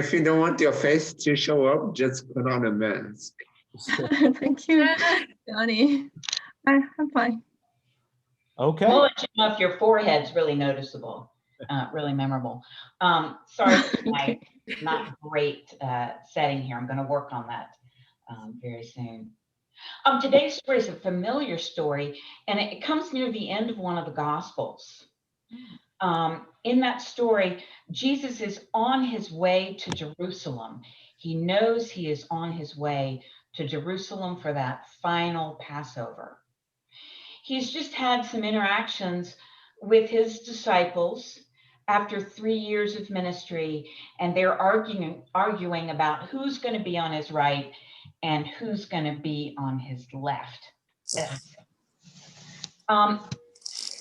If you don't want your face to show up, just put on a mask. Thank you, Johnny. I'm fine. Okay. We'll let you know if your forehead's really noticeable, really memorable. Sorry for my not great setting here. I'm going to work on that very soon. Today's story is a familiar story, and it comes near the end of one of the Gospels. In that story, Jesus is on his way to Jerusalem. He knows he is on his way to Jerusalem for that final Passover. He's just had some interactions with his disciples after 3 years of ministry, and they're arguing about who's going to be on his right and who's going to be on his left.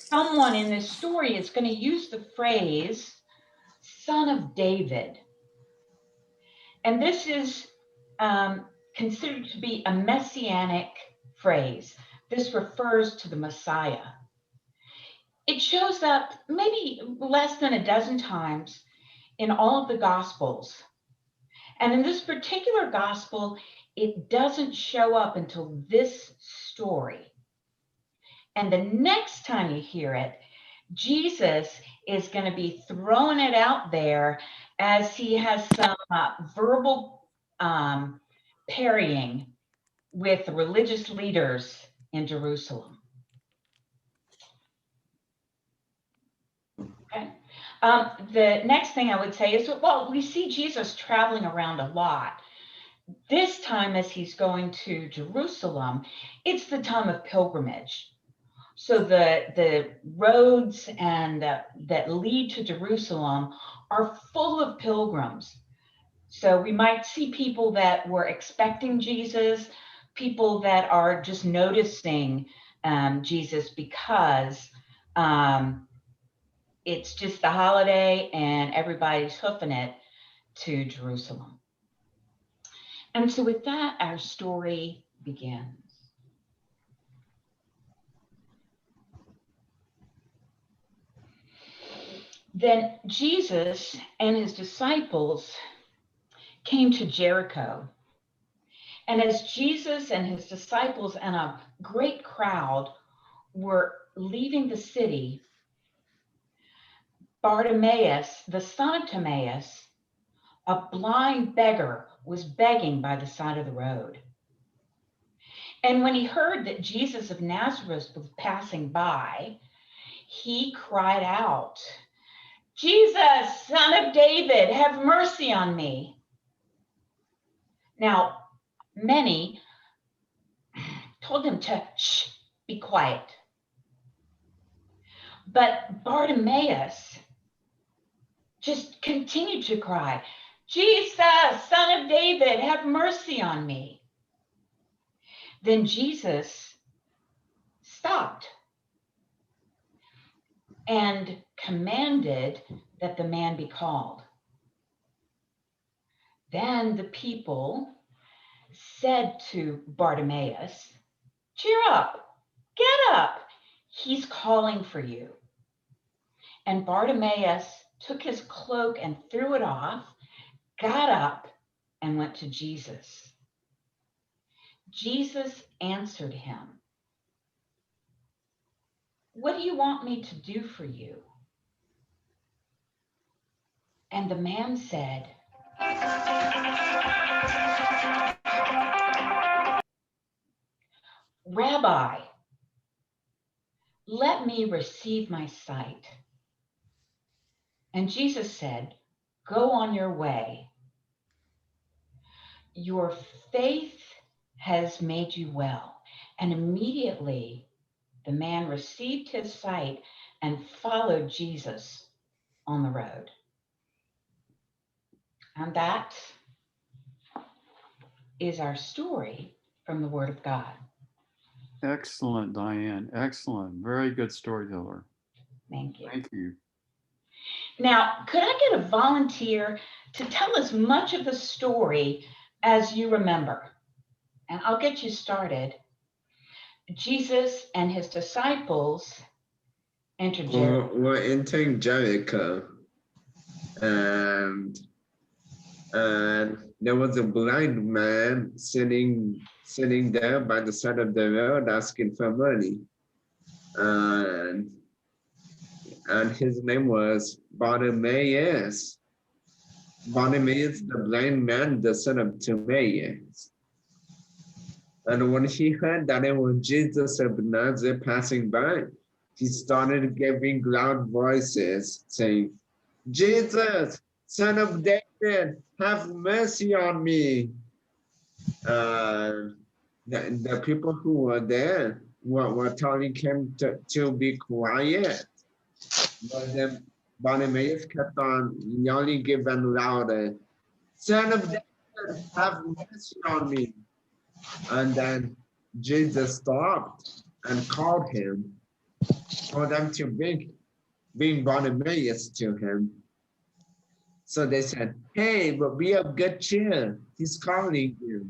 Someone in this story is going to use the phrase "son of David," and this is considered to be a messianic phrase. This refers to the Messiah. It shows up maybe less than a dozen times in all of the Gospels. And in this particular Gospel, it doesn't show up until this story. And the next time you hear it, Jesus is going to be throwing it out there as he has some verbal parrying with the religious leaders in Jerusalem. Okay. The next thing I would say is, well, we see Jesus traveling around a lot. This time, as he's going to Jerusalem, it's the time of pilgrimage. So the roads and that lead to Jerusalem are full of pilgrims. So we might see people that were expecting Jesus, people that are just noticing Jesus because it's just the holiday and everybody's hoofing it to Jerusalem. And so with that, our story begins. Then Jesus and his disciples came to Jericho. And as Jesus and his disciples and a great crowd were leaving the city, Bartimaeus, the son of Timaeus, a blind beggar, was begging by the side of the road. And when he heard that Jesus of Nazareth was passing by, he cried out, "Jesus, son of David, have mercy on me." Now, many told him to shh, be quiet. But Bartimaeus just continued to cry, "Jesus, son of David, have mercy on me." Then Jesus stopped and commanded that the man be called. Then the people said to Bartimaeus, "Cheer up, get up, he's calling for you." And Bartimaeus took his cloak and threw it off, got up, and went to Jesus. Jesus answered him, "What do you want me to do for you?" And the man said, "Rabbi, let me receive my sight." And Jesus said, "Go on your way. Your faith has made you well." And immediately the man received his sight and followed Jesus on the road. And that is our story from the Word of God. Excellent, Diane. Excellent. Very good storyteller. Thank you. Thank you. Now, could I get a volunteer to tell as much of the story as you remember? And I'll get you started. Jesus and his disciples entered Jericho. We're entering Jericho, and And there was a blind man sitting there by the side of the road asking for money. And his name was Bartimaeus. Bartimaeus, the blind man, the son of Timaeus. And when he heard that it was Jesus of Nazareth passing by, he started giving loud voices saying, Jesus, son of David, have mercy on me. The people who were there were telling him to be quiet. But then Bartimaeus kept on yelling even louder, Son of David, have mercy on me. And then Jesus stopped and called him, told them to bring Bartimaeus to him. So they said, hey, but be of good cheer. He's calling you.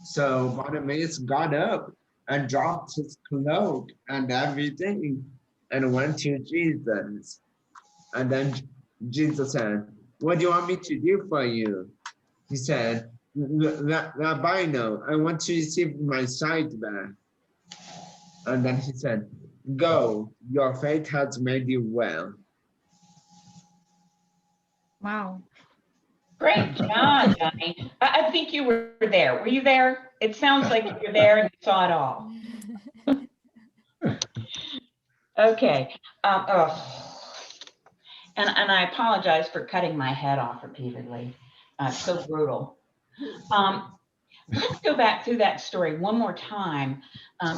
So Bartimaeus got up and dropped his cloak and everything and went to Jesus. And then Jesus said, what do you want me to do for you? He said, Rabbino, I want to receive my sight back. And then he said, go, your faith has made you well. Wow. Great job, Johnny. I think you were there. Were you there? It sounds like you were there and you saw it all. Okay. And I apologize for cutting my head off repeatedly. So brutal. Let's go back through that story one more time,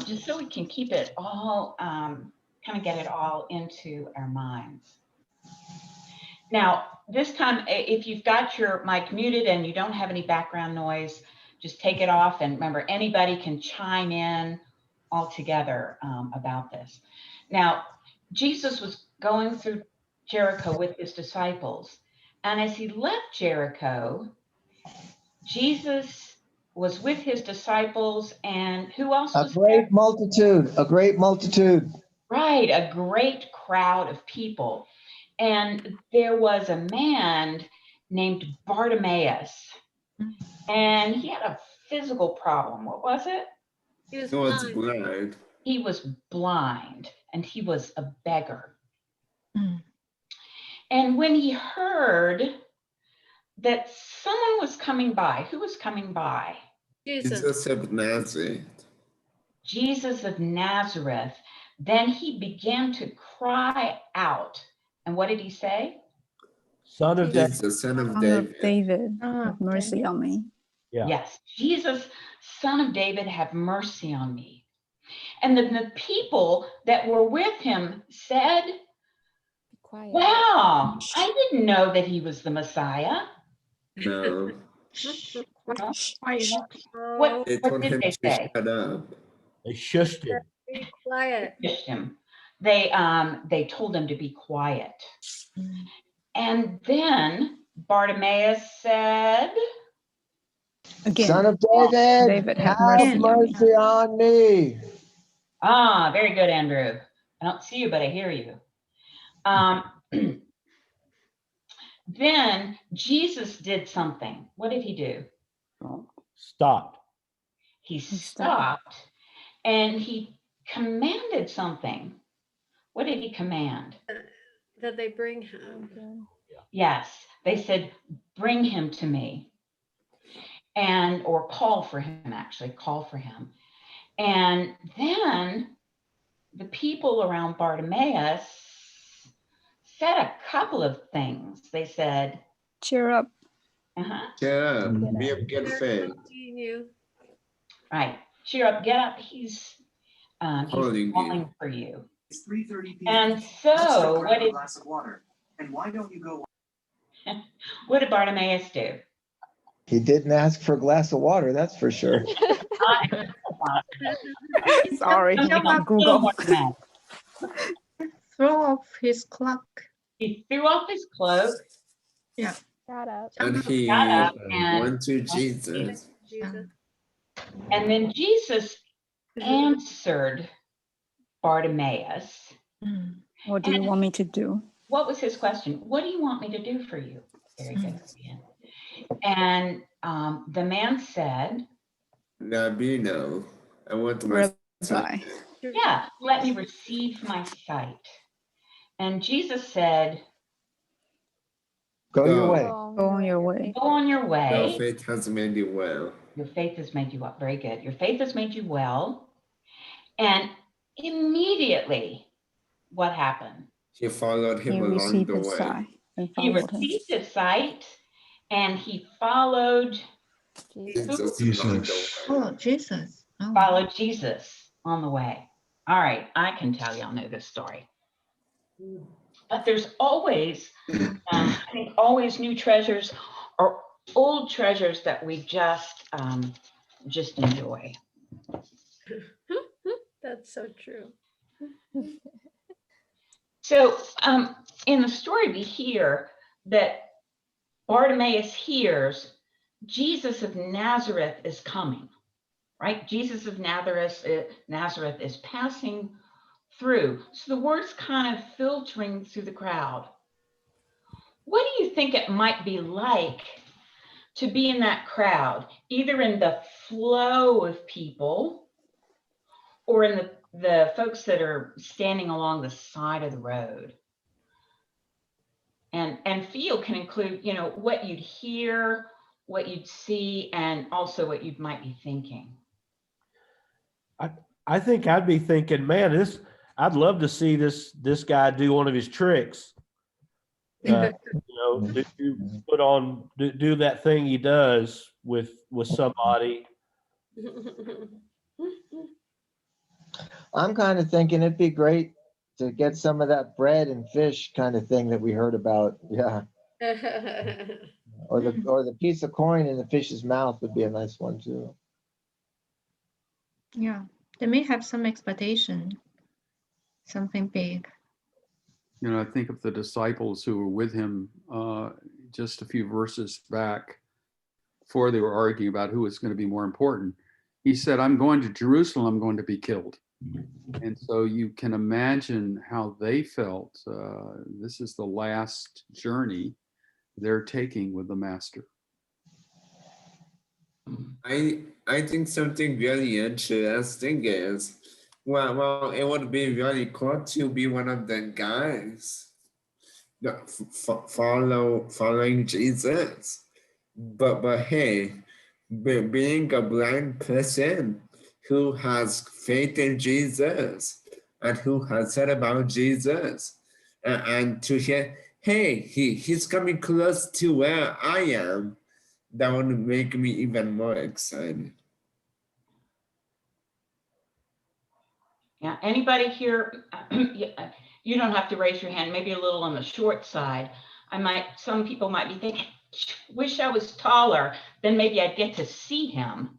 just so we can keep it all, kind of get it all into our minds. Now, this time, if you've got your mic muted and you don't have any background noise, just take it off. And remember, anybody can chime in all together about this. Now, Jesus was going through Jericho with his disciples. And as he left Jericho, Jesus was with his disciples, and who else was there? A great multitude. Right, a great crowd of people. And there was a man named Bartimaeus, and he had a physical problem. What was it? He was blind. He was blind, and he was a beggar. And when he heard that someone was coming by, who was coming by? Jesus of Nazareth. Jesus of Nazareth. Then he began to cry out. And what did he say? Son of David. Jesus, son of Son David. of David, have mercy on me. Yeah. Yes, Jesus, son of David, have mercy on me. And the people that were with him said, Quiet. wow, I didn't know that he was the Messiah. No. Quiet. What They told did him they to say? shut up. They shushed him. Be quiet. Pushed him. They told him to be quiet. And then Bartimaeus said, Again, Son of David, David, have have mercy on me. mercy on me. ah, very good, Andrew. I don't see you, but I hear you. Then Jesus did something. What did he do? Stopped. He stopped. stopped and he commanded something. What did he command? That they bring him. Yes, they said, bring him to me. And, or call for him, actually, call for him. And then the people around Bartimaeus said a couple of things. They said, Cheer up. Yeah, be of good faith. You. right, cheer up, get up. He's Calling calling you. for you. It's 3:30 p.m. And Let's so, go grab a glass of water. And why don't you go? what did Bartimaeus do? He didn't ask for a glass of water, that's for sure. Sorry, Google. Throw off his cloak. He threw off his cloak. Shut up. And he Got up and went to Jesus. Jesus. And then Jesus answered Bartimaeus. What do you want me to do? What was his question? What do you want me to do for you? Very good. And the man said, Rabino, I want my Rabbi. yeah, let me receive my sight. And Jesus said, Go your Go. way. Go on your way. go on your Your way. faith has made you well. Your faith has made you well. Very good. Your faith has made you well. And immediately, what happened? He followed him He along received the his way. sight and He followed him. received his sight and he followed Jesus along the way. Oh, Jesus. Oh. followed Jesus on the way. All right, I can tell y'all know this story. But there's always, I think, always new treasures or old treasures that we just enjoy. That's so true. So in the story, we hear that Bartimaeus hears Jesus of Nazareth is coming, right? Jesus of Nazareth is passing through. So the word's kind of filtering through the crowd. What do you think it might be like to be in that crowd, either in the flow of people or in the folks that are standing along the side of the road? And feel can include, you know, what you'd hear, what you'd see, and also what you might be thinking. I think I'd be thinking, man, I'd love to see this guy do one of his tricks. You know, do that thing he does with somebody. I'm kind of thinking it'd be great to get some of that bread and fish kind of thing that we heard about. Yeah. Or the piece of coin in the fish's mouth would be a nice one too. Yeah, they may have some expectation, something big. You know, I think of the disciples who were with him just a few verses back before they were arguing about who was going to be more important. He said, I'm going to Jerusalem, I'm going to be killed. And so you can imagine how they felt. This is the last journey they're taking with the master. I think something really interesting is, well, it would be really cool to be one of the guys that following Jesus. But hey, being a blind person who has faith in Jesus and who has heard about Jesus, and to hear, hey, he's coming close to where I am, that would make me even more excited. Yeah, anybody here, you don't have to raise your hand, maybe a little on the short side. Some people might be thinking, wish I was taller, then maybe I'd get to see him.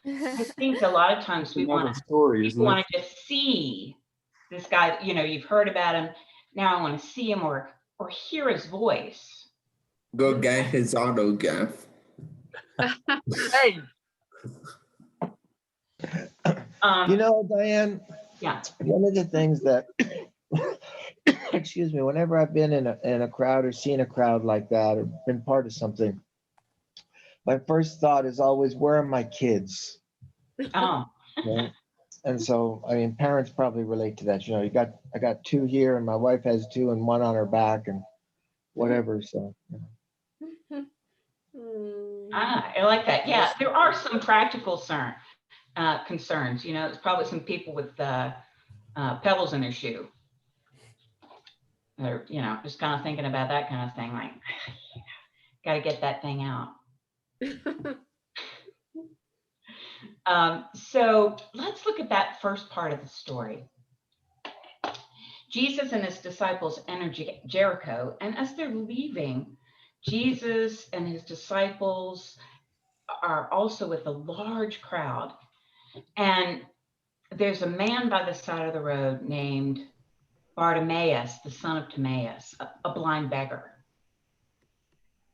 I think a lot of times we want to just see this guy, you know, you've heard about him. Now I want to see him or hear his voice. Go get his autograph. Hey. You know, Diane, yeah. One of the things that, excuse me, whenever I've been in a crowd or seen a crowd like that or been part of something, my first thought is always, where are my kids? Oh. Right? And so, I mean, parents probably relate to that. You know, I got two here and my wife has two and one on her back and whatever. So, you know. I like that. Yeah, there are some practical concerns. You know, it's probably some people with pebbles in their shoe. They're, you know, just kind of thinking about that kind of thing, like, got to get that thing out. So let's look at that first part of the story. Jesus and his disciples enter Jericho, and as they're leaving, Jesus and his disciples are also with a large crowd. And there's a man by the side of the road named Bartimaeus, the son of Timaeus, a blind beggar.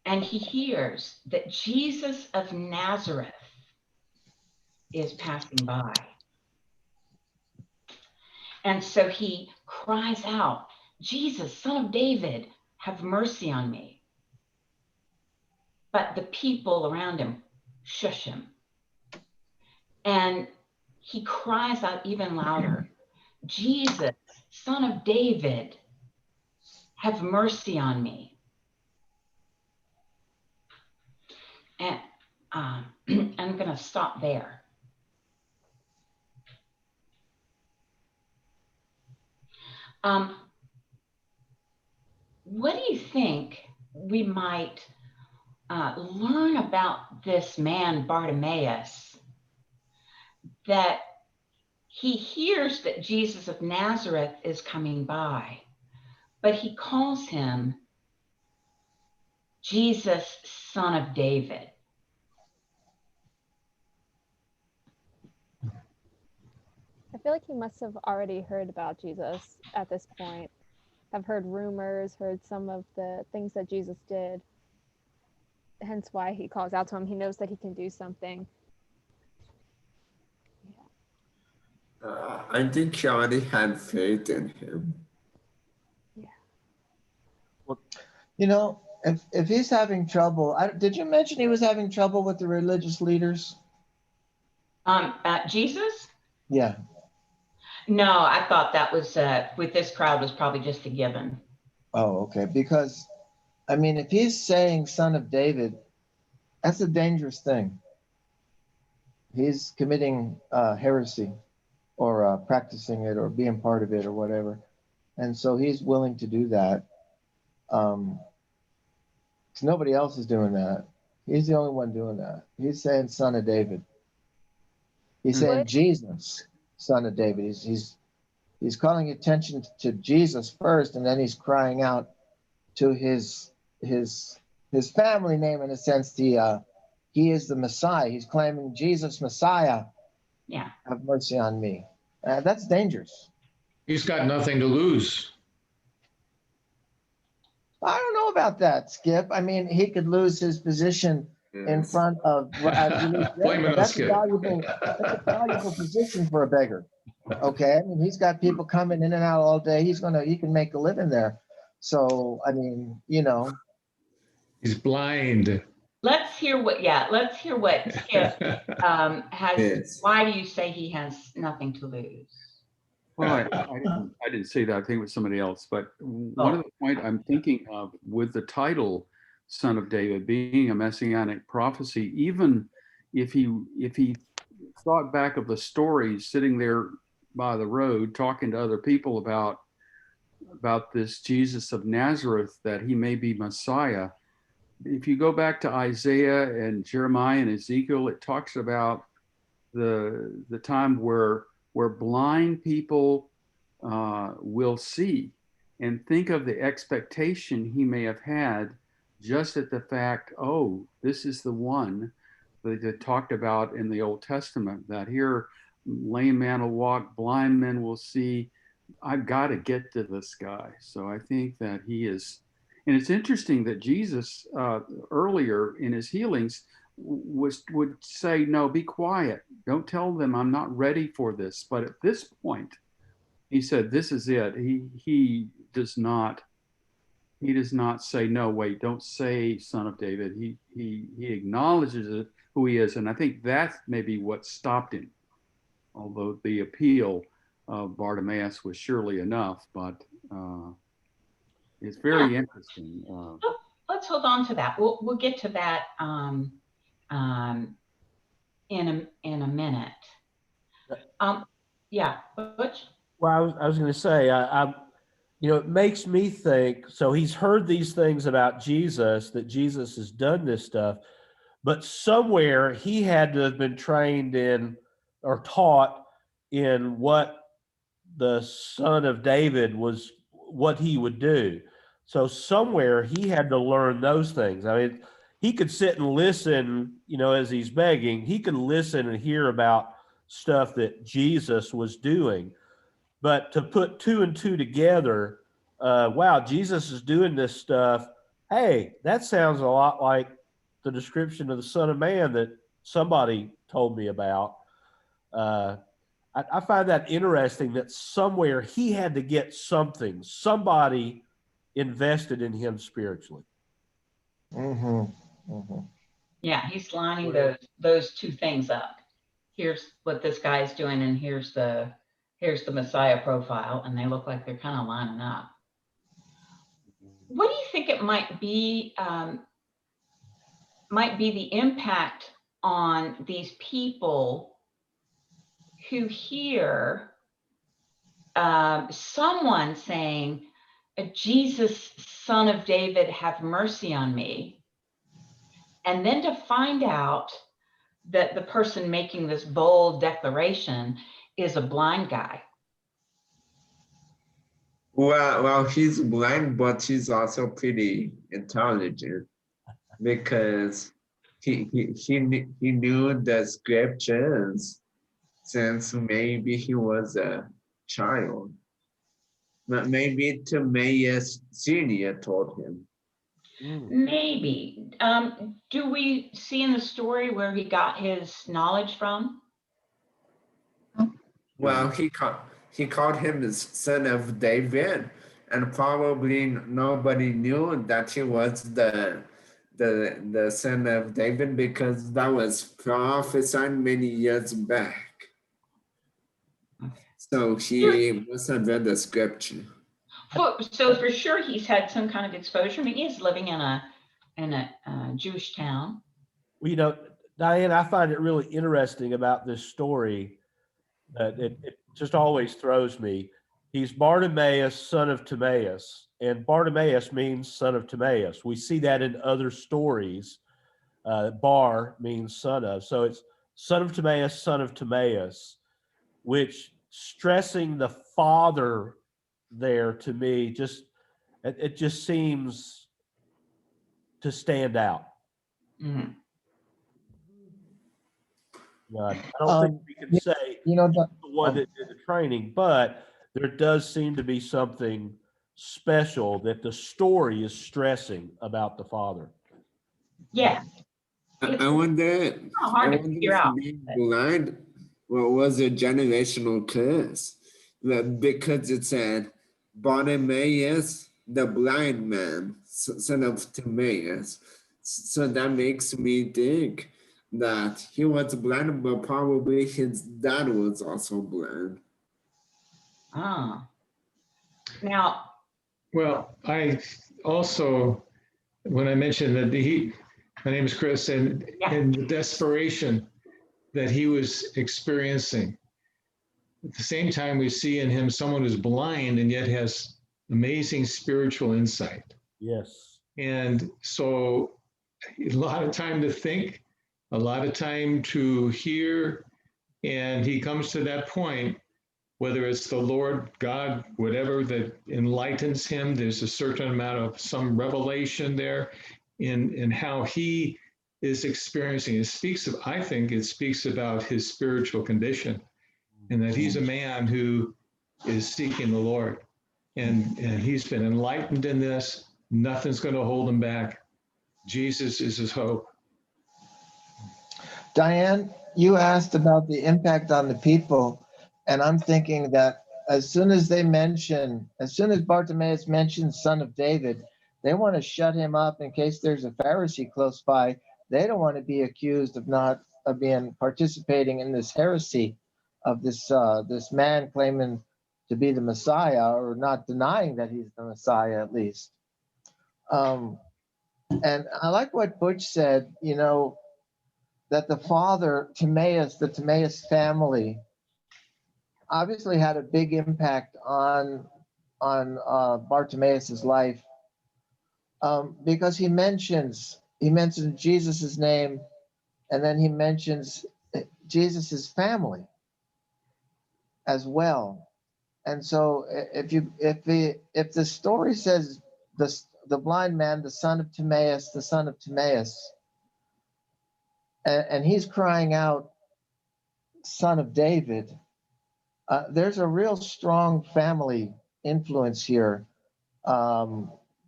And he hears that Jesus of Nazareth is passing by. And so he cries out, Jesus, son of David, have mercy on me. but the people around him shush him. And he cries out even louder, Jesus, Son of David, have mercy on me. And I'm going to stop there. What do you think we might learn about this man, Bartimaeus, that he hears that Jesus of Nazareth is coming by, but he calls him Jesus, Son of David? I feel like he must have already heard about Jesus at this point. Have heard rumors, heard some of the things that Jesus did. Hence why he calls out to him. He knows that he can do something. I think he already had faith in him. Yeah. You know, if he's having trouble, did you mention he was having trouble with the religious leaders? Jesus? Yeah. No, I thought that was with this crowd was probably just a given. Oh, okay. Because, I mean, if he's saying Son of David, that's a dangerous thing. He's committing heresy or practicing it or being part of it or whatever. And so he's willing to do that. 'Cause nobody else is doing that. He's the only one doing that. He's saying Son of David. He's saying Jesus, Son of David. He's calling attention to Jesus first, and then he's crying out to his family name in a sense. He is the Messiah. He's claiming Jesus Messiah. Yeah. Have mercy on me. That's dangerous. He's got nothing to lose. I don't know about that, Skip. I mean, he could lose his position in front of. Blame it on Skip. That's a valuable position for a beggar. Okay, I mean, he's got people coming in and out all day. He can make a living there. So, I mean, you know. He's blind. Let's hear what Skip has. Yes. Why do you say he has nothing to lose? Well, I didn't say that. I think it was somebody else. But one of the point I'm thinking of with the title "Son of David" being a messianic prophecy, even if he thought back of the stories sitting there by the road talking to other people about this Jesus of Nazareth, that he may be Messiah. If you go back to Isaiah and Jeremiah and Ezekiel, it talks about the time where blind people will see, and think of the expectation he may have had just at the fact, oh, this is the one that they talked about in the Old Testament, that here lame man will walk, blind men will see. I've got to get to this guy. So I think that he is, and it's interesting that Jesus earlier in his healings would say, no, be quiet. Don't tell them I'm not ready for this. But at this point, he said, this is it. He does not say, no, wait, don't say Son of David. He acknowledges it, who he is. And I think that's maybe what stopped him. Although the appeal of Bartimaeus was surely enough, but it's very interesting. Let's hold on to that. We'll get to that in a minute. Yeah, Butch? Well, I was going to say, it makes me think, so he's heard these things about Jesus, that Jesus has done this stuff, but somewhere he had to have been trained in or taught in what the Son of David was, what he would do. So somewhere he had to learn those things. I mean, he could sit and listen, as he's begging, he could listen and hear about stuff that Jesus was doing. But to put two and two together, wow, Jesus is doing this stuff. Hey, that sounds a lot like the description of the Son of Man that somebody told me about. I find that interesting that somewhere he had to get somebody invested in him spiritually. Mm-hmm. Mhm. Yeah, he's lining those two things up. Here's what this guy's doing, and here's the Messiah profile, and they look like they're kind of lining up. What do you think it might be? Might be the impact on these people who hear someone saying, "Jesus, Son of David, have mercy on me," and then to find out that the person making this bold declaration is a blind guy. Well, he's blind, but he's also pretty intelligent because he knew the scriptures since maybe he was a child. But maybe Timaeus Senior told him. Maybe. Do we see in the story where he got his knowledge from? Well, he called him the son of David, and probably nobody knew that he was the son of David because that was prophesied many years back. So he must have read the scripture. So for sure he's had some kind of exposure. I mean, he's living in a Jewish town. Well, you know, Diane, I find it really interesting about this story that it just always throws me. He's Bartimaeus, son of Timaeus, and Bartimaeus means son of Timaeus. We see that in other stories. Bar means son of. So it's son of Timaeus, which stressing the father there to me, it just seems to stand out. Mm-hmm. I don't think we can say the one that did the training, but there does seem to be something special that the story is stressing about the father. Yeah. I wonder if being blind was a generational curse, because it said Bartimaeus, the blind man, son of Timaeus. So that makes me think that he was blind, but probably his dad was also blind. Ah. Now. Well, I also, when I mentioned that my name is Chris, and in the desperation that he was experiencing, at the same time we see in him someone who's blind and yet has amazing spiritual insight. Yes. And so a lot of time to think, a lot of time to hear, and he comes to that point, whether it's the Lord God, whatever that enlightens him, there's a certain amount of some revelation there in how he is experiencing. I think it speaks about his spiritual condition, and that he's a man who is seeking the Lord. And he's been enlightened in this. Nothing's going to hold him back. Jesus is his hope. Diane, you asked about the impact on the people, and I'm thinking that as soon as Bartimaeus mentions son of David, they want to shut him up in case there's a Pharisee close by. They don't want to be accused of participating in this heresy of this man claiming to be the Messiah, or not denying that he's the Messiah at least. And I like what Butch said, that the father, Timaeus, the Timaeus family, obviously had a big impact on Bartimaeus's life, because he mentions Jesus's name, and then he mentions Jesus's family as well. And so if the story says the blind man, the son of Timaeus, and he's crying out, son of David, there's a real strong family influence here.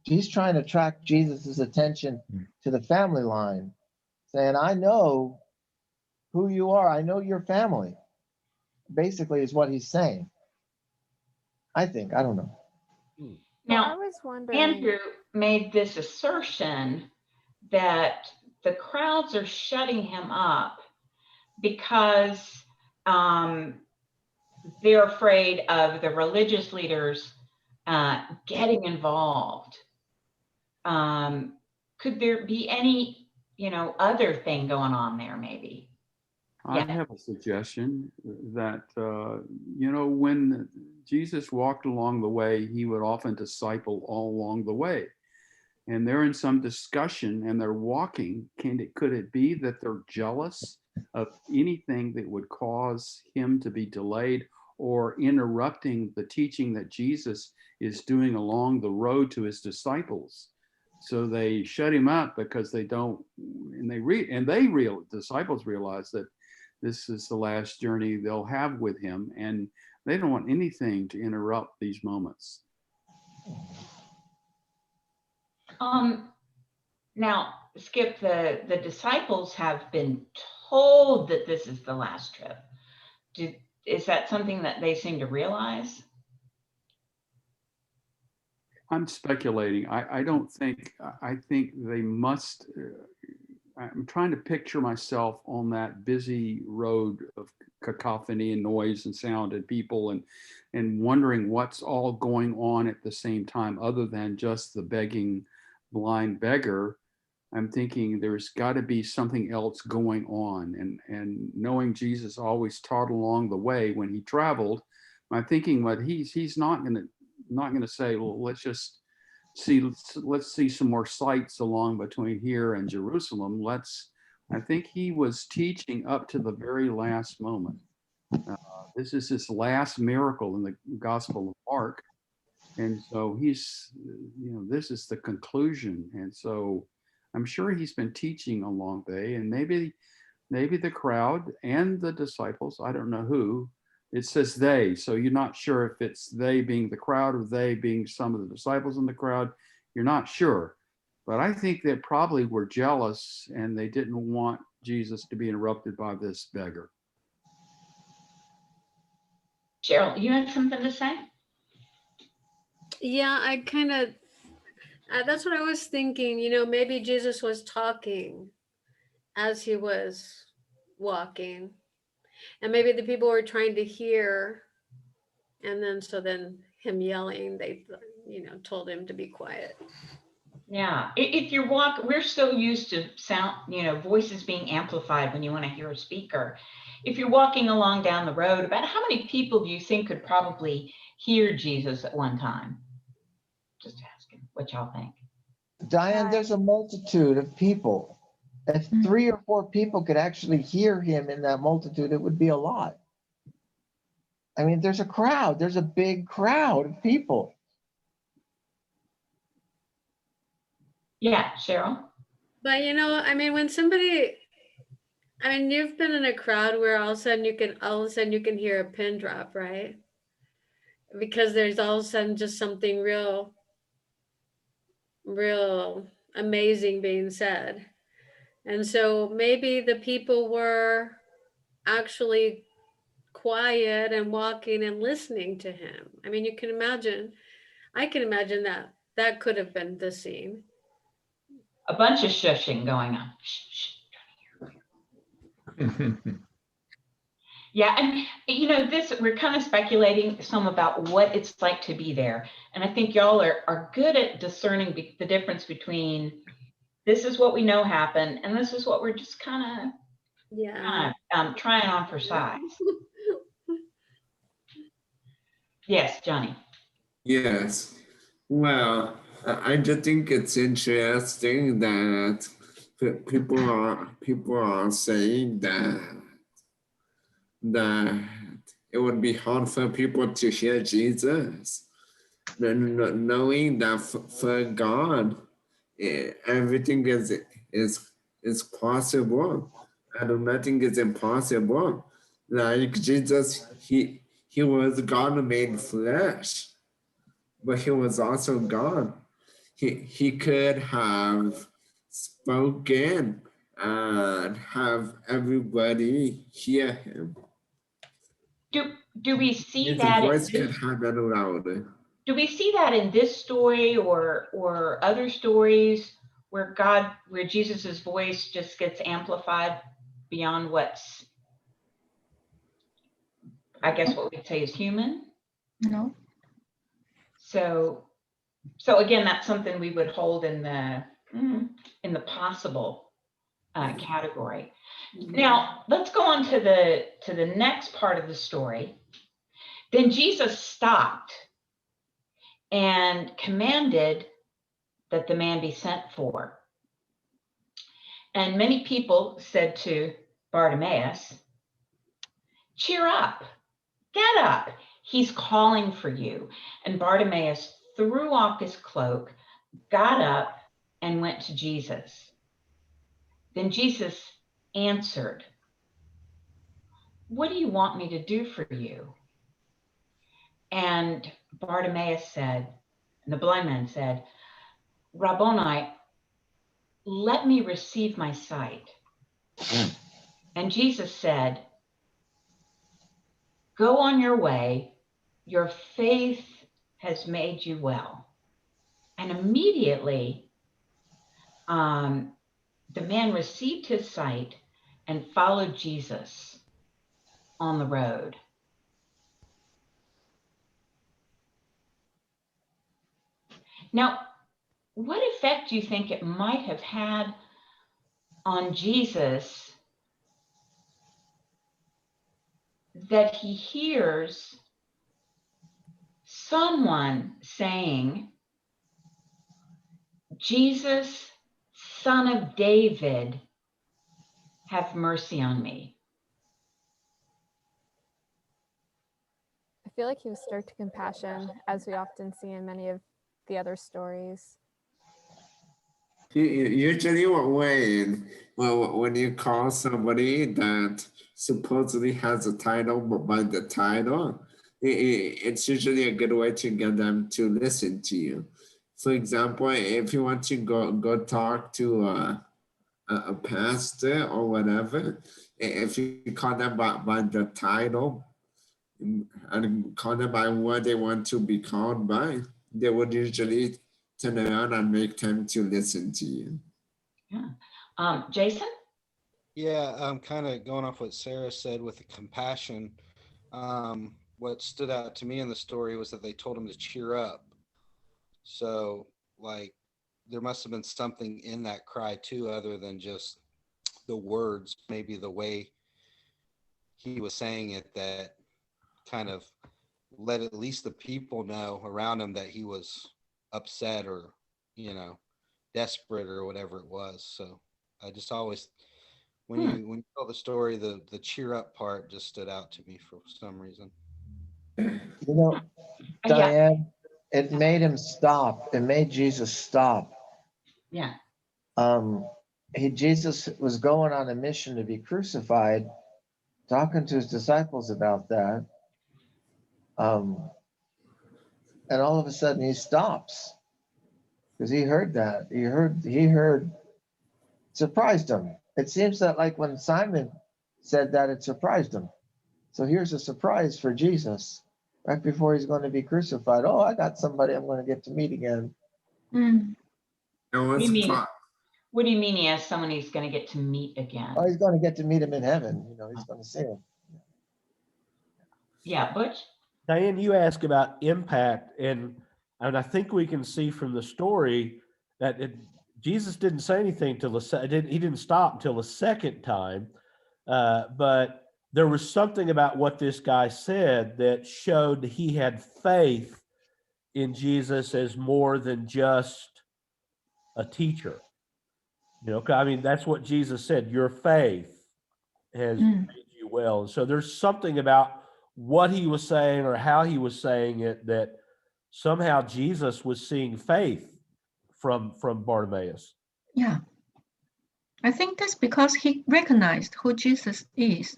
He's trying to attract Jesus's attention to the family line, saying, I know who you are. I know your family, basically is what he's saying. I think, I don't know. Now, I was wondering. Andrew made this assertion that the crowds are shutting him up because they're afraid of the religious leaders getting involved. Could there be any, other thing going on there maybe? I Yeah. have a suggestion that, when Jesus walked along the way, he would often disciple all along the way. And they're in some discussion and they're walking. Could it be that they're jealous of anything that would cause him to be delayed or interrupting the teaching that Jesus is doing along the road to his disciples? So they shut him up because they don't, and disciples realize that this is the last journey they'll have with him, and they don't want anything to interrupt these moments. Now, Skip, the disciples have been told that this is the last trip. Is that something that they seem to realize? I'm speculating. I think they must. I'm trying to picture myself on that busy road of cacophony and noise and sound and people and wondering what's all going on at the same time other than just the begging blind beggar. I'm thinking there's got to be something else going on, and knowing Jesus always taught along the way when he traveled, I'm thinking what he's not going to say, well, let's see some more sights along between here and Jerusalem. I think he was teaching up to the very last moment. This is his last miracle in the Gospel of Mark. And so this is the conclusion. And so I'm sure he's been teaching along the way, and maybe the crowd and the disciples, I don't know who, it says they, so you're not sure if it's they being the crowd or they being some of the disciples in the crowd. You're not sure. But I think they probably were jealous and they didn't want Jesus to be interrupted by this beggar. Cheryl, you had something to say? Yeah, I kind of, that's what I was thinking. Maybe Jesus was talking as he was walking, and maybe the people were trying to hear, and then him yelling, they told him to be quiet. Yeah, if you're we're so used to sound, voices being amplified when you want to hear a speaker. If you're walking along down the road, about how many people do you think could probably hear Jesus at one time? Just asking what y'all think. Diane, there's a multitude of people. If 3 or 4 people could actually hear him in that multitude, it would be a lot. I mean, there's a crowd. There's a big crowd of people. Yeah, Cheryl. But when somebody, you've been in a crowd where all of a sudden you can hear a pin drop, right? Because there's all of a sudden just something real amazing being said. And so maybe the people were actually quiet and walking and listening to him. I can imagine that could have been the scene. A bunch of shushing going on. Yeah, and we're kind of speculating some about what it's like to be there. And I think y'all are good at discerning the difference between this is what we know happened and this is what we're just kind of trying on for size. Yes, Johnny. Yes. Well, I just think it's interesting that people are saying that it would be hard for people to hear Jesus, knowing that for God, everything is possible, and nothing is impossible. Like Jesus, he was God made flesh, but he was also God. He could have spoken and have everybody hear him. Do we see His that? voice could have been louder. Do we see that in this story or other stories where Jesus's voice just gets amplified beyond what's, I guess what we'd say is human? No. So again, that's something we would hold in the possible category. Now let's go on to the next part of the story. Then Jesus stopped and commanded that the man be sent for. And many people said to Bartimaeus, "Cheer up, get up, he's calling for you." And Bartimaeus threw off his cloak, got up, and went to Jesus. Then Jesus answered, "What do you want me to do for you?" And Bartimaeus said, and the blind man said, "Rabboni, let me receive my sight." And Jesus said, "Go on your way, your faith has made you well." And immediately, the man received his sight and followed Jesus on the road. Now, what effect do you think it might have had on Jesus that he hears someone saying, "Jesus, Son of David, have mercy on me"? I feel like he was stirred to compassion, as we often see in many of the other stories. Usually when you call somebody that supposedly has a title, but by the title, it's usually a good way to get them to listen to you. For example, if you want to go talk to a pastor or whatever, if you call them by the title and call them by what they want to be called by, they would usually turn around and make time to listen to you. Yeah. Jason? Yeah, I'm kind of going off what Sarah said with the compassion. What stood out to me in the story was that they told him to cheer up. So, like, there must have been something in that cry too, other than just the words, maybe the way he was saying it, that kind of let at least the people know around him that he was upset or, desperate or whatever it was. So I just always, when you tell the story, the cheer up part just stood out to me for some reason. Diane, it made him stop. It made Jesus stop. Yeah. Jesus was going on a mission to be crucified, talking to his disciples about that. And all of a sudden he stops because he heard that. He heard, surprised him. It seems that like when Simon said that, it surprised him. So here's a surprise for Jesus right before he's going to be crucified. Oh, I got somebody I'm going to get to meet again. What do you mean he has someone he's going to get to meet again? Oh, he's going to get to meet him in heaven. He's going to see him. Yeah, Butch? Diane, you asked about impact, and I think we can see from the story that Jesus didn't say anything till he didn't stop until the second time, but there was something about what this guy said that showed he had faith in Jesus as more than just a teacher. I mean, that's what Jesus said. Your faith has made you well. And so there's something about what he was saying or how he was saying it that somehow Jesus was seeing faith from Bartimaeus. Yeah. I think that's because he recognized who Jesus is.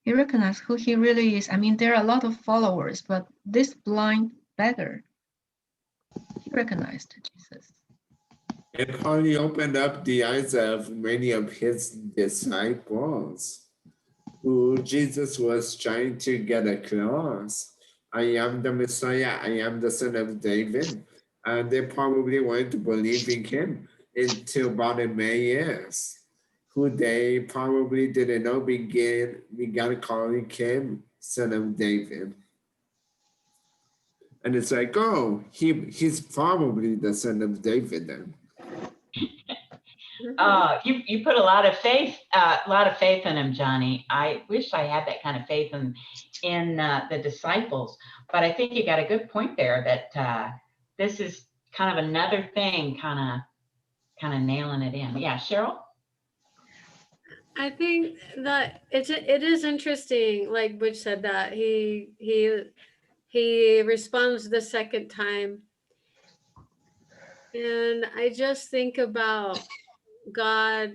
He recognized who he really is. I mean, there are a lot of followers, but this blind beggar, he recognized Jesus. It probably opened up the eyes of many of his disciples who Jesus was trying to get across. I am the Messiah. I am the Son of David. and they probably wanted to believe in him until Bartimaeus, who they probably didn't know began calling him son of David. And it's like, oh, he's probably the son of David then. You put a lot of faith in him, Johnny. I wish I had that kind of faith in the disciples, but I think you got a good point there that this is kind of another thing, kind of nailing it in. Yeah, Cheryl. I think that it is interesting, like Butch said, that he responds the second time. And I just think about God,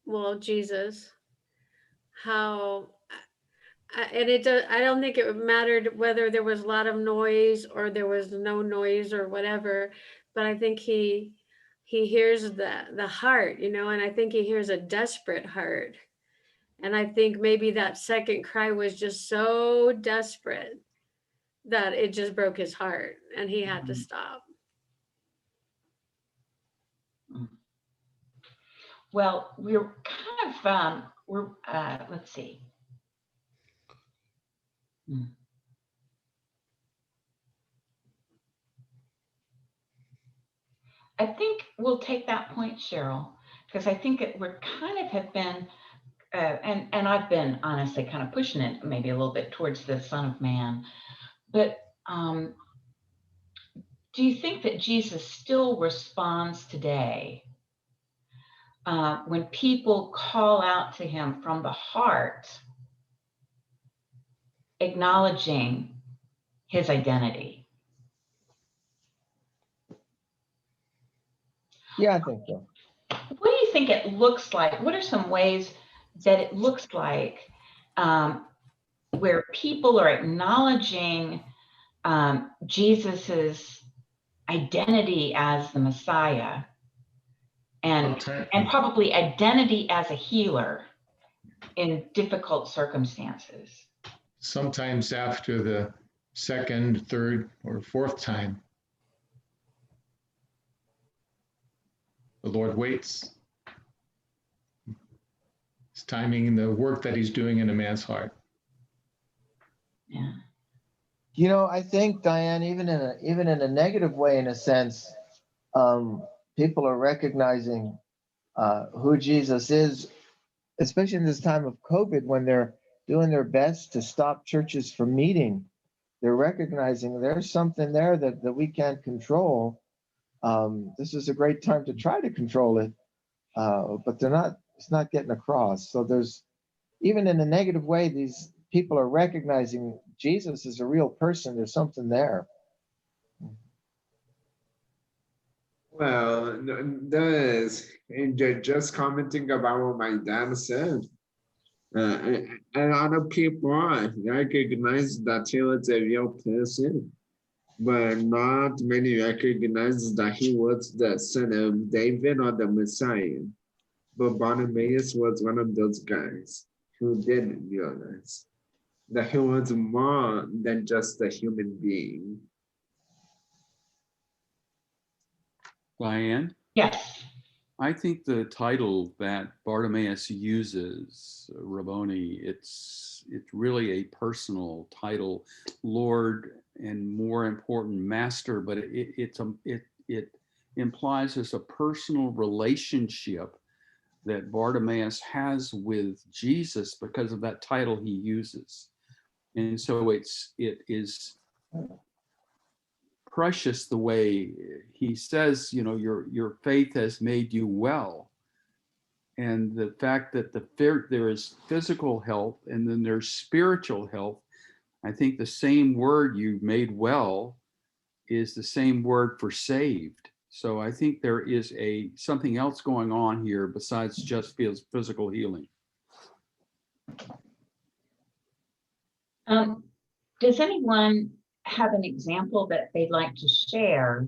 well, Jesus, how, and I don't think it mattered whether there was a lot of noise or there was no noise or whatever, but I think he hears the heart, and I think he hears a desperate heart. And I think maybe that second cry was just so desperate that it just broke his heart and he had to stop. Well, we're kind of, let's see. I think we'll take that point, Cheryl, because I think we're kind of have been, and I've been honestly kind of pushing it maybe a little bit towards the Son of Man. But do you think that Jesus still responds today when people call out to him from the heart, acknowledging his identity? Yeah, I think so. What do you think it looks like? What are some ways that it looks like where people are acknowledging Jesus's identity as the Messiah and probably identity as a healer in difficult circumstances? Sometimes after the second, third, or fourth time, the Lord waits. He's timing the work that he's doing in a man's heart. Yeah. I think, Diane, even in a negative way, in a sense, people are recognizing who Jesus is, especially in this time of COVID, when they're doing their best to stop churches from meeting. They're recognizing there's something there that we can't control. This is a great time to try to control it, but it's not getting across. So there's, even in a negative way, these people are recognizing Jesus is a real person. There's something there. Well, there's, and just commenting about what my dad said. A lot of people recognize that he was a real person, but not many recognize that he was the son of David or the Messiah. But Bartimaeus was one of those guys who did realize that he was more than just a human being. Diane? Yes. I think the title that Bartimaeus uses, Rabboni, it's really a personal title, Lord, and more important, Master, but it implies there's a personal relationship that Bartimaeus has with Jesus because of that title he uses. And so it is precious the way he says, your faith has made you well. And the fact that there is physical health and then there's spiritual health. I think the same word, you made well, is the same word for saved. So I think there is something else going on here besides just physical healing. Does anyone have an example that they'd like to share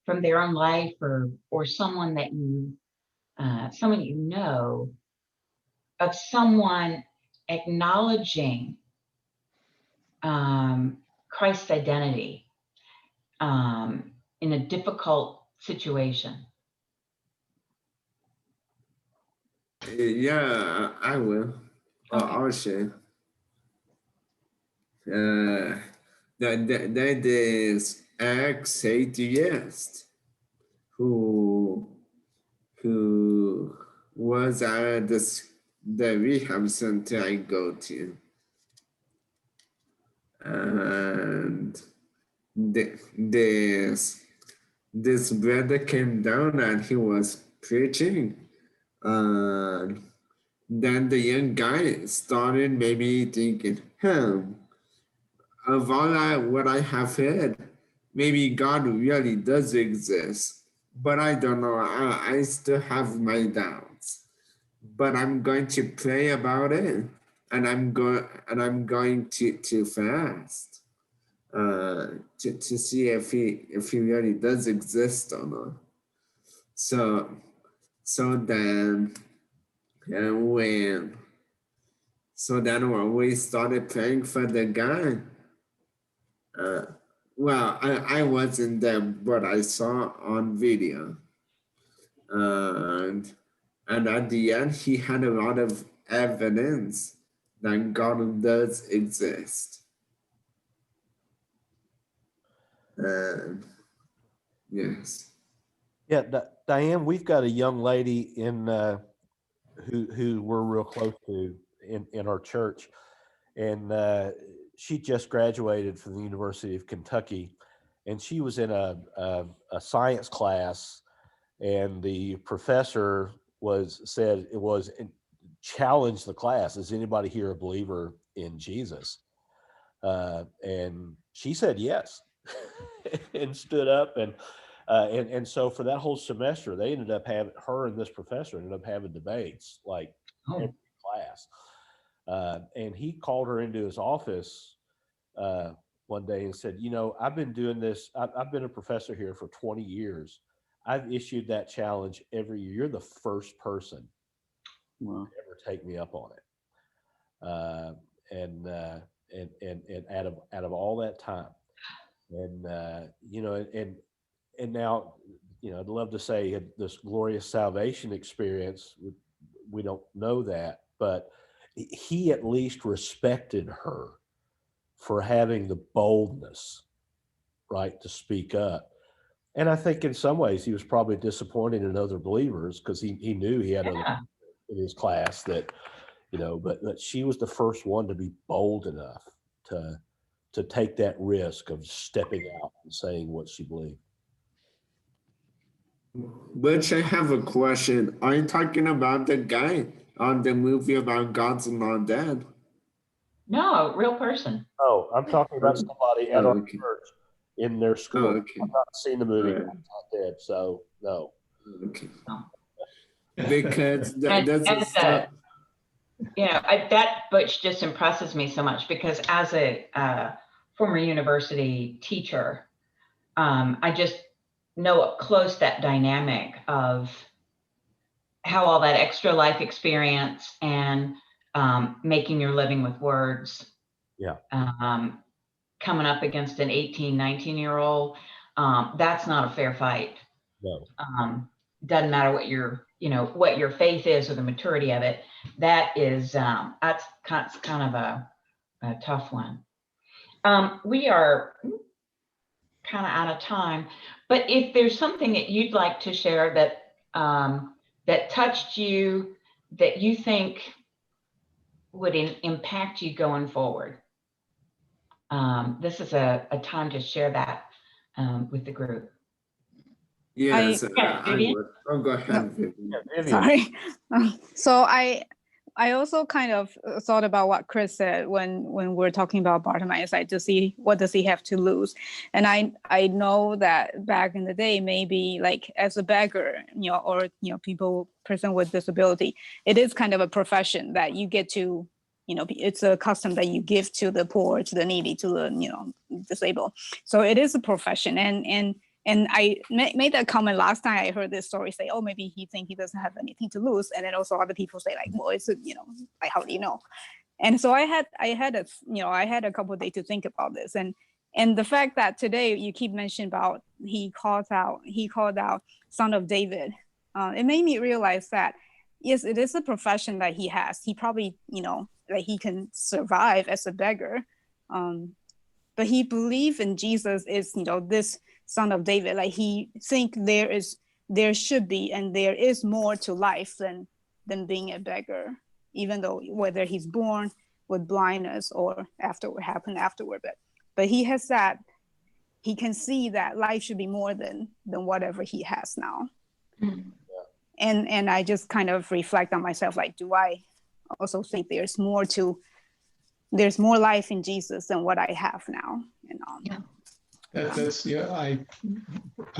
from their own life or someone that someone you know, of someone acknowledging Christ's identity in a difficult situation? Yeah, I will. Okay. I'll share. That is ex-atheist who was at the rehab center I go to, and this brother came down and he was preaching, and then the young guy started maybe thinking, of what I have heard, maybe God really does exist, but I don't know. I still have my doubts, but I'm going to pray about it, and I'm going to fast, to see if he really does exist or not. So then, when when we started praying for the guy, well, I wasn't there, but I saw on video, and at the end he had a lot of evidence that God does exist. And yes. Yeah, Diane, we've got a young lady in who we're real close to in our church, and she just graduated from the University of Kentucky, and she was in a science class, and the professor challenged the class. Is anybody here a believer in Jesus? And she said yes, and stood up, and so for that whole semester, they ended up having her and this professor ended up having debates like every class. And he called her into his office one day and said, I've been doing this. I've been a professor here for 20 years. I've issued that challenge every year. You're the first person to ever take me up on it. And out of all that time, and and now, I'd love to say he had this glorious salvation experience. We don't know that, but he at least respected her for having the boldness, right, to speak up. And I think in some ways he was probably disappointed in other believers because he knew he had other in his class that, but she was the first one to be bold enough to take that risk of stepping out and saying what she believed. But I have a question. Are you talking about the guy on the movie about God's Not Dead? No, real person. Oh, I'm talking about somebody at our church in their school. Oh, okay. I've not seen the movie Right. God's Not Dead, so no. Okay. Because that Butch just impresses me so much because as a former university teacher, I just know up close that dynamic of how all that extra life experience and making your living with words, coming up against an 18, 19-year-old, that's not a fair fight. No. Doesn't matter what what your faith is or the maturity of it. That is, that's kind of a tough one. We are kind of out of time, but if there's something that you'd like to share that that touched you, that you think would impact you going forward, this is a time to share that with the group. Yes, I would. Oh, go ahead, Vivian. Sorry. So I also kind of thought about what Chris said when we're talking about Bartimaeus, like to see what does he have to lose. And I know that back in the day, maybe like as a beggar, or person with disability, it is kind of a profession that you get to, it's a custom that you give to the poor, to the needy, to the disabled. So it is a profession, and I made that comment last time I heard this story, say, oh, maybe he think he doesn't have anything to lose. And then also other people say like, well, it's, like, how do you know? And so I had a couple of days to think about this. And And the fact that today you keep mentioning about he called out son of David, it made me realize that yes, it is a profession that he has. He probably, that he can survive as a beggar. But he believed in Jesus is, this son of David. Like he think there should be, and there is more to life than being a beggar, even though whether he's born with blindness or happened afterward. But he has that, he can see that life should be more than whatever he has now. Mm-hmm. And I just kind of reflect on myself, like, do I also think there's more life in Jesus than what I have now? I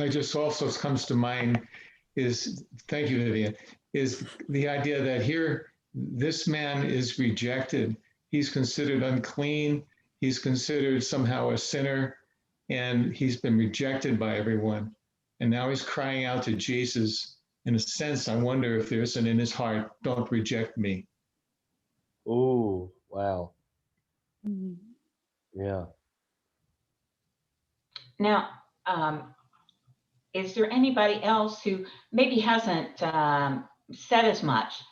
just also comes to mind is, thank you, Vivian, is the idea that here, this man is rejected. He's considered unclean. He's considered somehow a sinner, and he's been rejected by everyone. And now he's crying out to Jesus. In a sense, I wonder if there's an in his heart, don't reject me. Oh, wow. Mm-hmm. Yeah. Now, is there anybody else who maybe hasn't said as much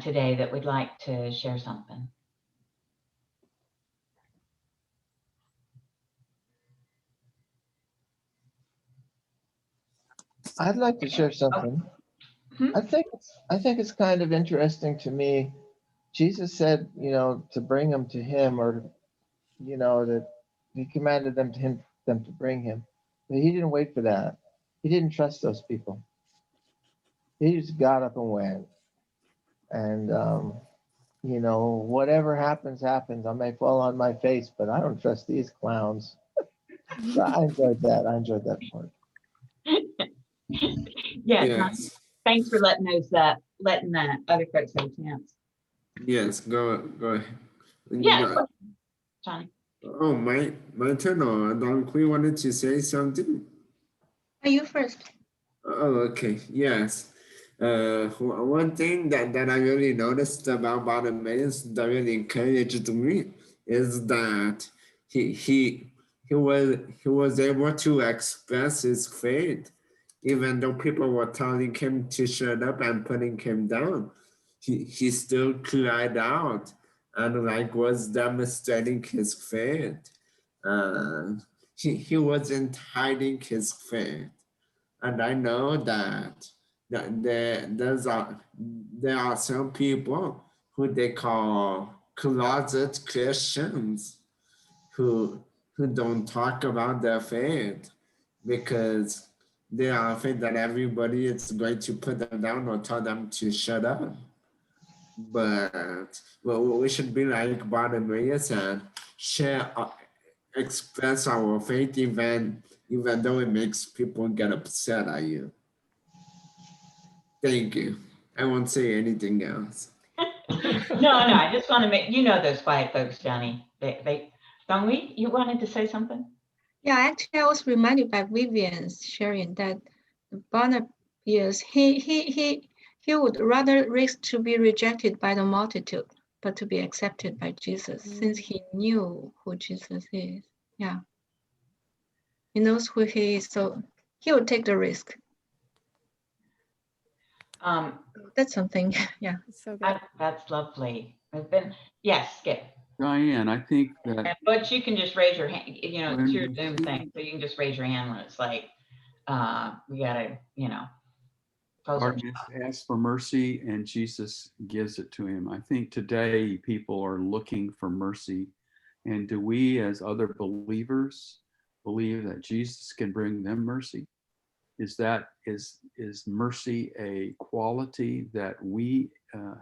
today that would like to share something? I'd like to share something. Hmm? I think it's kind of interesting to me. Jesus said, to bring them to him, or, that he commanded them to bring him. But he didn't wait for that. He didn't trust those people. He just got up and went. And, whatever happens, happens. I may fall on my face, but I don't trust these clowns. So I enjoyed that part. Yes. Thanks for letting the other folks have a chance. Yes, go ahead. Yeah, Johnny. Oh, my turn. Don Quy wanted to say something. Are you first? Oh, okay. Yes. One thing that I really noticed about Bartimaeus that really encouraged me is that he was able to express his faith, even though people were telling him to shut up and putting him down. He still cried out and was demonstrating his faith. He wasn't hiding his faith. And I know that there are some people who they call closet Christians who don't talk about their faith because they are afraid that everybody is going to put them down or tell them to shut up. But we should be like Bartimaeus and express our faith even though it makes people get upset at you. Thank you. I won't say anything else. No, I just want to make, those quiet folks, Johnny. Donghui, you wanted to say something? Yeah, actually I was reminded by Vivian's sharing that Bartimaeus, he would rather risk to be rejected by the multitude, but to be accepted by Jesus, since he knew who Jesus is. Yeah. He knows who he is, so he would take the risk. That's something, yeah. So good. That's lovely. Yes, Skip. Diane, I think that. But you can just raise your hand, it's your Zoom thing, so you can just raise your hand when it's like, we gotta, Bartimaeus asks for mercy and Jesus gives it to him. I think today people are looking for mercy. And do we as other believers believe that Jesus can bring them mercy? Is mercy a quality that we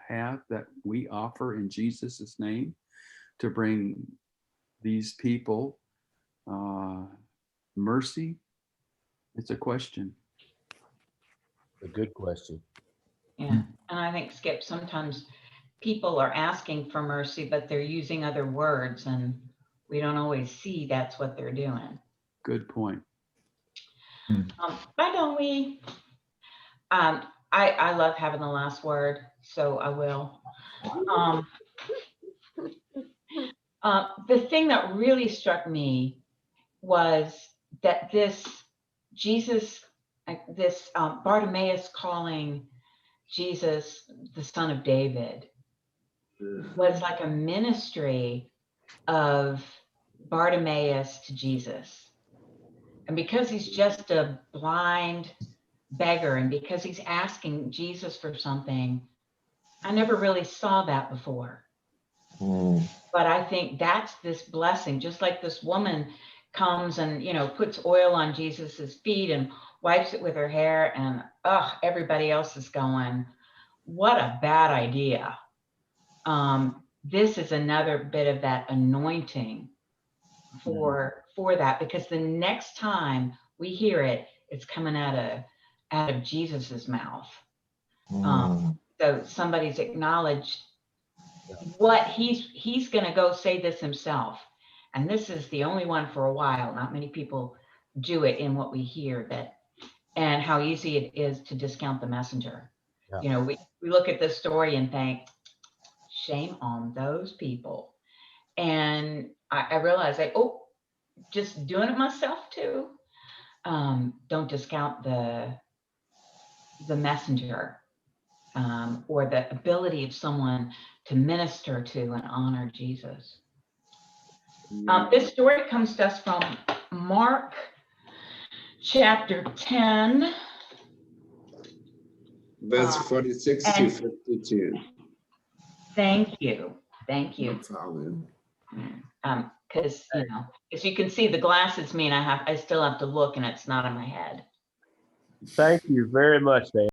have, that we offer in Jesus' name to bring these people mercy? It's a question. A good question. Yeah, and I think, Skip, sometimes people are asking for mercy, but they're using other words, and we don't always see that's what they're doing. Good point. Why don't we? I love having the last word, so I will. The thing that really struck me was that this Jesus, this Bartimaeus calling Jesus the son of David was like a ministry of Bartimaeus to Jesus. And because he's just a blind beggar, and because he's asking Jesus for something, I never really saw that before. But I think that's this blessing, just like this woman comes and, you know, puts oil on Jesus's feet and wipes it with her hair, and everybody else is going, what a bad idea. This is another bit of that anointing for that, because the next time we hear it, it's coming out of Jesus's mouth. So somebody's acknowledged what he's going to go say this himself. And this is the only one for a while. Not many people do it in what we hear, that, and how easy it is to discount the messenger. Yeah. You know, we look at this story and think, shame on those people. And I realized, like, just doing it myself too. Don't discount the messenger, or the ability of someone to minister to and honor Jesus. This story comes to us from Mark chapter 10. Verse 46 to 52. Thank you. No problem. Because, you know, as you can see, the glasses mean I still have to look, and it's not in my head. Thank you very much, Dan.